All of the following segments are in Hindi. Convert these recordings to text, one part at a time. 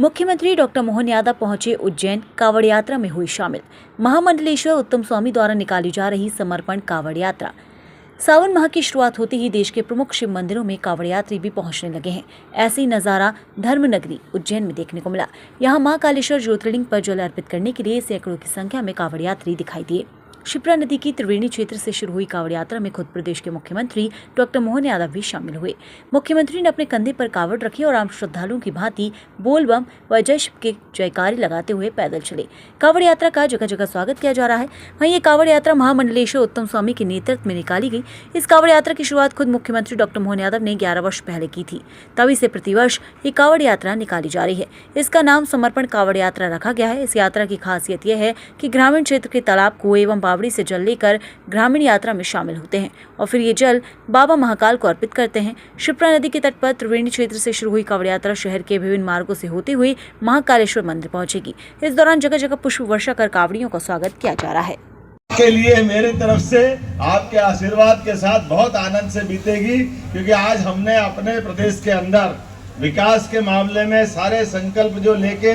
मुख्यमंत्री डॉक्टर मोहन यादव पहुंचे उज्जैन, कावड़ यात्रा में हुई शामिल। महामंडलेश्वर उत्तम स्वामी द्वारा निकाली जा रही समर्पण कावड़ यात्रा। सावन माह की शुरुआत होते ही देश के प्रमुख शिव मंदिरों में कावड़ यात्री भी पहुंचने लगे हैं। ऐसे ही नजारा धर्मनगरी उज्जैन में देखने को मिला। यहां मां कालेश्वर ज्योतिर्लिंग पर जल अर्पित करने के लिए सैकड़ों की संख्या में कावड़ यात्री दिखाई दिए। शिप्रा नदी की त्रिवेणी क्षेत्र से शुरू हुई कावड़ यात्रा में खुद प्रदेश के मुख्यमंत्री डॉक्टर मोहन यादव भी शामिल हुए। मुख्यमंत्री ने अपने कंधे पर कावड़ रखी और आम श्रद्धालुओं की भांति बोल बम व जय शिव के जयकारी लगाते हुए पैदल चले। कावड़ यात्रा का जगह जगह स्वागत किया जा रहा है। वहीं ये कावड़ यात्रा महामंडलेश्वर उत्तम स्वामी के नेतृत्व में निकाली गई। इस कावड़ यात्रा की शुरुआत खुद मुख्यमंत्री डॉक्टर मोहन यादव ने 11 वर्ष पहले की थी। तभी से प्रतिवर्ष ये कावड़ यात्रा निकाली जा रही है। इसका नाम समर्पण कावड़ यात्रा रखा गया है। इस यात्रा की खासियत यह है कि ग्रामीण क्षेत्र के तालाब, कुएं एवं बावड़ी से जल लेकर ग्रामीण यात्रा में शामिल होते हैं और फिर ये जल बाबा महाकाल को अर्पित करते हैं। शिप्रा नदी के तट पर त्रिवेणी क्षेत्र से शुरू हुई कावड़ यात्रा शहर के विभिन्न मार्गों से होते हुए महाकालेश्वर मंदिर पहुंचेगी। इस दौरान जगह जगह पुष्प वर्षा कर कावड़ियों का स्वागत किया जा रहा है। के लिए मेरी तरफ से आपके आशीर्वाद के साथ बहुत आनंद से बीतेगी, क्योंकि आज हमने अपने प्रदेश के अंदर विकास के मामले में सारे संकल्प जो लेके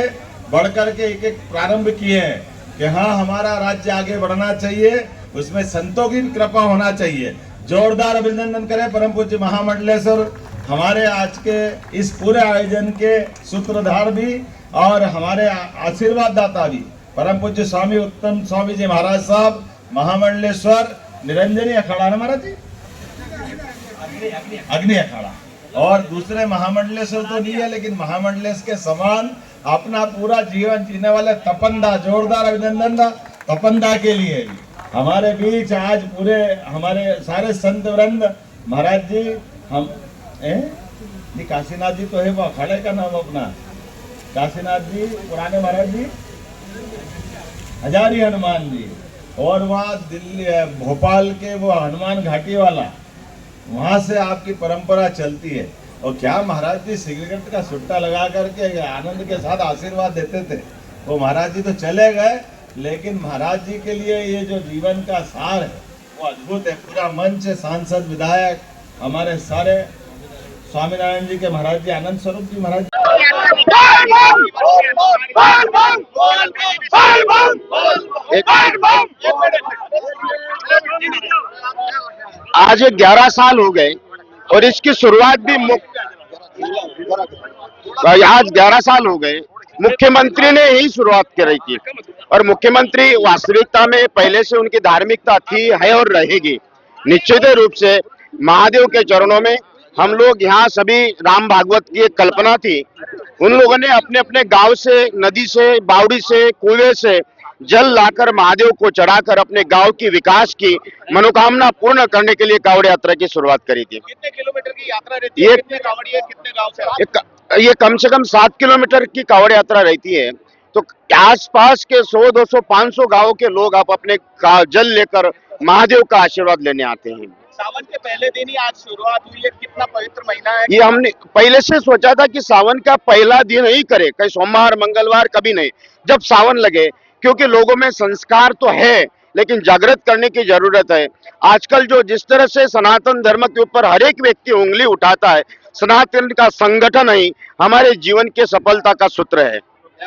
बढ़कर के एक एक प्रारंभ किए हैं कि हाँ, हमारा राज्य आगे बढ़ना चाहिए, उसमें संतों की कृपा होना चाहिए। जोरदार अभिनंदन करें परम पूज्य महामंडलेश्वर, हमारे आज के इस पूरे आयोजन के सूत्रधार भी और हमारे आशीर्वाद दाता भी परम पूज्य स्वामी उत्तम स्वामी जी महाराज साहब, महामंडलेश्वर निरंजनी अखाड़ा ना महाराज जी, अग्नि अखाड़ा, और दूसरे महामंडलेश्वर तो नहीं है, लेकिन महामंडलेश्वर के समान अपना पूरा जीवन जीने वाले तपंदा, जोरदार अभिनंदन तपंदा के लिए भी हमारे बीच आज पूरे हमारे सारे संत वृंद महाराज जी, हम काशीनाथ जी तो है वो अखाड़े का नाम अपना, काशीनाथ जी पुराने महाराज जी, हजारी हनुमान जी, और वहाँ दिल्ली भोपाल के वो हनुमान घाटी वाला, वहां से आपकी परंपरा चलती है। और क्या महाराज जी सिगरेट का सुट्टा लगा करके आनंद के साथ आशीर्वाद देते थे। वो महाराज जी तो चले गए, लेकिन महाराज जी के लिए ये जो जीवन का सार है वो अद्भुत है। पूरा मंच, सांसद, विधायक, हमारे सारे स्वामीनारायण जी के महाराज जी, आनंद स्वरूप जी महाराज आज 11 साल हो गए और इसकी शुरुआत भी आज 11 साल हो गए मुख्यमंत्री ने ही शुरुआत करी थी। और मुख्यमंत्री वास्तविकता में पहले से उनकी धार्मिकता थी, है और रहेगी। निश्चित रूप से महादेव के चरणों में हम लोग यहाँ सभी राम भागवत की एक कल्पना थी। उन लोगों ने अपने अपने गांव से, नदी से, बावड़ी से, कुएं से जल लाकर महादेव को चढ़ाकर अपने गांव की विकास की मनोकामना पूर्ण करने के लिए कावड़ यात्रा की शुरुआत करी थी। कितने किलोमीटर की यात्रा रहती है? कितने कावड़िए कितने गांव से? ये कम से कम 7 किलोमीटर की कावड़ यात्रा रहती है। तो आसपास के 100, 200, 500 गांवों के लोग आप अपने जल लेकर महादेव का आशीर्वाद लेने आते हैं। सावन के पहले दिन ही आज शुरुआत हुई है। कितना पवित्र महीना है। ये हमने पहले से सोचा था कि सावन का पहला दिन ही करे, कहीं सोमवार, मंगलवार कभी नहीं, जब सावन लगे, क्योंकि लोगों में संस्कार तो है लेकिन जागृत करने की जरूरत है। आजकल जो जिस तरह से सनातन धर्म के ऊपर हर एक व्यक्ति उंगली उठाता है, सनातन का संगठन ही हमारे जीवन के सफलता का सूत्र है।